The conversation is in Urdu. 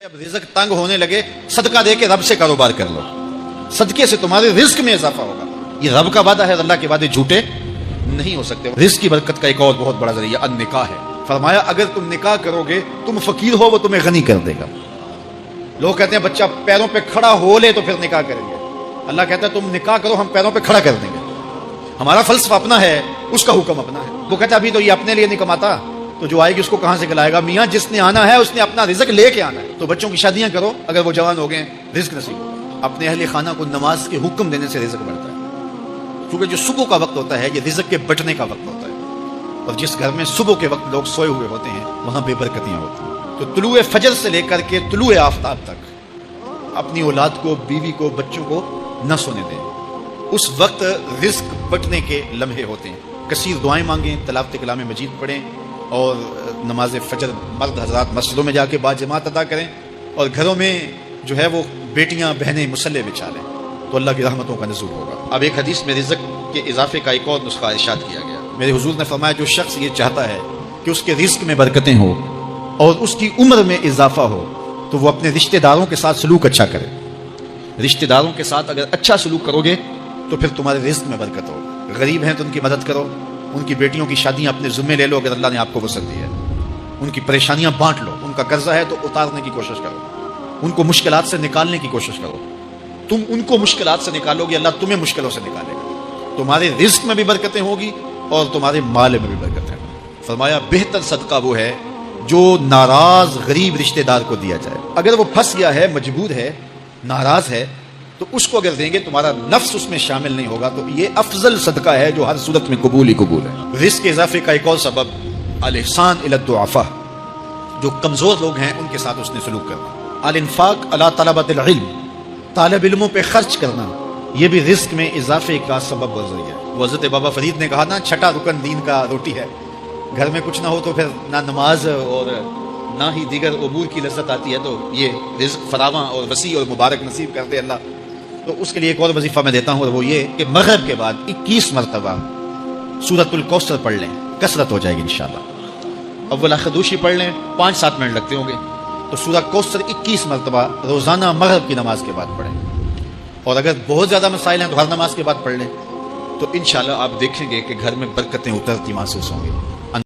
اب رزق تنگ ہونے لگے صدقہ دے کے رب سے کاروبار کر لو، صدقے سے تمہارے رزق میں اضافہ ہوگا۔ یہ رب کا وعدہ ہے، اللہ کے وعدے جھوٹے نہیں ہو سکتے۔ رزق کی برکت کا ایک اور بہت بڑا ذریعہ النکاح ہے۔ فرمایا اگر تم نکاح کرو گے، تم فقیر ہو وہ تمہیں غنی کر دے گا۔ لوگ کہتے ہیں بچہ پیروں پہ کھڑا ہو لے تو پھر نکاح کریں گے، اللہ کہتا ہے تم نکاح کرو، ہم پیروں پہ کھڑا کر دیں گے۔ ہمارا فلسفہ اپنا ہے، اس کا حکم اپنا ہے۔ وہ کہتا ہے ابھی تو یہ اپنے لیے نہیں کماتا، تو جو آئے گی اس کو کہاں سے کھلائے گا؟ میاں جس نے آنا ہے اس نے اپنا رزق لے کے آنا ہے۔ تو بچوں کی شادیاں کرو، اگر وہ جوان ہو گئے رزق نصیب ہو۔ اپنے اہل خانہ کو نماز کے حکم دینے سے رزق بڑھتا ہے، کیونکہ جو صبح کا وقت ہوتا ہے یہ رزق کے بٹنے کا وقت ہوتا ہے، اور جس گھر میں صبح کے وقت لوگ سوئے ہوئے ہوتے ہیں وہاں بے برکتیاں ہوتی ہیں۔ تو طلوع فجر سے لے کر کے طلوع آفتاب تک اپنی اولاد کو، بیوی کو، بچوں کو نہ سونے دیں۔ اس وقت رزق بٹنے کے لمحے ہوتے ہیں۔ کثیر دعائیں مانگیں، تلاوت کلام مجید پڑھیں، اور نماز فجر مرد حضرات مسجدوں میں جا کے باجماعت ادا کریں، اور گھروں میں جو ہے وہ بیٹیاں بہنیں مصلے بچھا لیں، تو اللہ کی رحمتوں کا نزول ہوگا۔ اب ایک حدیث میں رزق کے اضافے کا ایک اور نسخہ ارشاد کیا گیا۔ میرے حضور نے فرمایا جو شخص یہ چاہتا ہے کہ اس کے رزق میں برکتیں ہوں اور اس کی عمر میں اضافہ ہو، تو وہ اپنے رشتہ داروں کے ساتھ سلوک اچھا کرے۔ رشتہ داروں کے ساتھ اگر اچھا سلوک کرو گے تو پھر تمہارے رزق میں برکت ہو۔ غریب ہیں تو ان کی مدد کرو، ان کی بیٹیوں کی شادیاں اپنے ذمے لے لو اگر اللہ نے آپ کو وسعت دی ہے، ان کی پریشانیاں بانٹ لو، ان کا قرضہ ہے تو اتارنے کی کوشش کرو، ان کو مشکلات سے نکالنے کی کوشش کرو۔ تم ان کو مشکلات سے نکالو گے، اللہ تمہیں مشکلوں سے نکالے گا، تمہارے رزق میں بھی برکتیں ہوگی اور تمہارے مال میں بھی برکتیں ہوگی۔ فرمایا بہتر صدقہ وہ ہے جو ناراض غریب رشتہ دار کو دیا جائے۔ اگر وہ پھنس گیا ہے، مجبور ہے، ناراض ہے، تو اس کو اگر دیں گے تمہارا نفس اس میں شامل نہیں ہوگا، تو یہ افضل صدقہ ہے جو ہر صورت میں قبول ہی قبول ہے۔ رزق کے اضافے کا ایک اور سبب الاحسان الی الضعفاء، جو کمزور لوگ ہیں ان کے ساتھ اس نے سلوک کرنا۔ الانفاق علی طلبۃ العلم، طالب علموں پہ خرچ کرنا، یہ بھی رزق میں اضافے کا سبب و ذریعہ ہے۔ وہ حضرت بابا فرید نے کہا نا، چھٹا رکن دین کا روٹی ہے۔ گھر میں کچھ نہ ہو تو پھر نہ نماز اور نہ ہی دیگر امور کی لذت آتی ہے، تو یہ رزق فراواں اور وسیع اور مبارک نصیب کر دے اللہ۔ تو اس کے لیے ایک اور وظیفہ میں دیتا ہوں، اور وہ یہ کہ مغرب کے بعد 21 مرتبہ سورۃ الکوثر پڑھ لیں، کثرت ہو جائے گی انشاءاللہ۔ اول خدوشی پڑھ لیں، 5-7 منٹ لگتے ہوں گے، تو سورہ کوثر 21 مرتبہ روزانہ مغرب کی نماز کے بعد پڑھیں۔ اور اگر بہت زیادہ مسائل ہیں تو ہر نماز کے بعد پڑھ لیں، تو انشاءاللہ آپ دیکھیں گے کہ گھر میں برکتیں اترتی محسوس ہوں گی۔